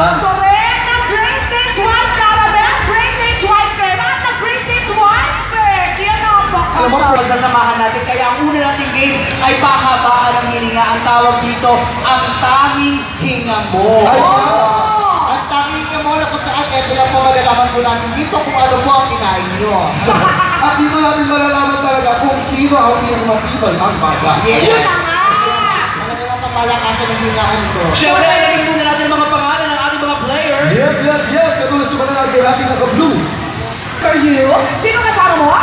yan. Correct! The greatest white caramel, greatest white crema, at the greatest white cake! Yan ang Alam mo, pagsasamahan natin, kaya ang una nating game ay pahabaan ng hininga. Ang tawag dito, ang tanging hinga mo. Ang tanging hinga mo na kung saan, eto lang po malalaman po natin dito kung ano po ang kinain nyo. At dito natin malalaman talaga kung sino ang pinakamatibay ang baga. Yun na nga! Talaga naman pamalakasan ng hingaan ito. Siyempre, alamin muna natin ang mga pangalan ng ating mga players. Yes! Katulad sa mga natin naka-blue. For you? Sino kasama mo?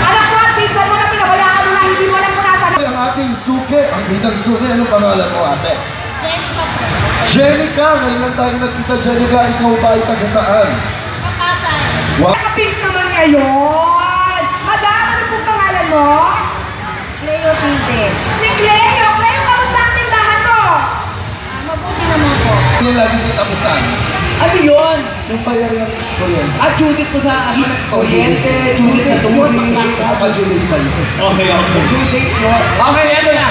Anak mo at pinsan mo na pinabayaan mo na hindi mo alam kung nasaan. Ang ating suke, ang bidang suke, anong pangalan mo ate? Jenica po. Jenica! Ngayon lang tayo nagkita, Jenica. Ikaw ba ay taga saan? Kapasan. Wow! Nakapink naman ngayon! Madam, ano pong pangalan mo? Cleo Tinte. Si Cleo! Cleo, kamusta ang tindahan mo? Mabuti naman po. Yung lagi kita mo saan? Ano yun? Yung bayar yung kuryente. At Judith po sa kuryente, Judith sa tubig. Naka-Julie pa yun. Okay. Julie, yun. Okay, eto na.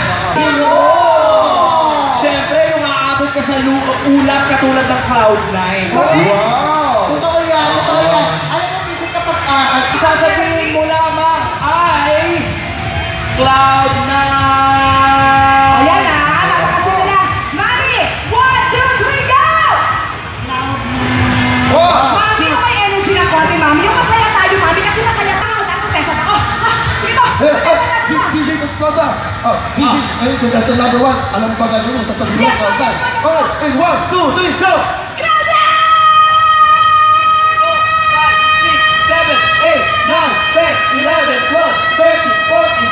Siyempre, yung aabot ka sa ulap katulad ng Cloud9. Wow! Totoo yan, totoo yan. Alam mo, minsan kapag Sasabihin mo lamang ay Cloud9. Ayan na, napakasimula lang. Mami! 1, 2, 3, go! Wow! Mami, yung may energy ng konti, Mami. Yung masaya tayo, Mami, kasi masaya tayo. Nakutesa na. Sige po. Nakutesa na po. DJ Esplaza! DJ, ayun, contestant number 1. Alam ba gagawin mo? Sasabihin mo, Cloud9. Okay, in 1, 2, 3, go!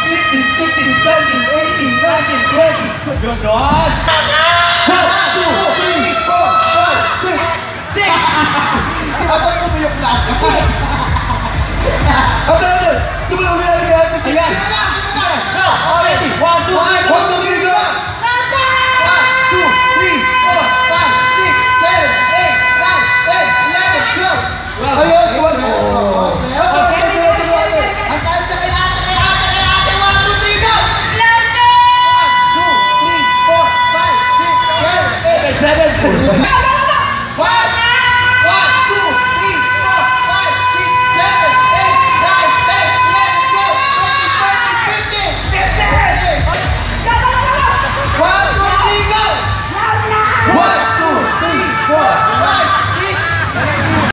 15, 16, 17, 18, 19, 20. Ganon!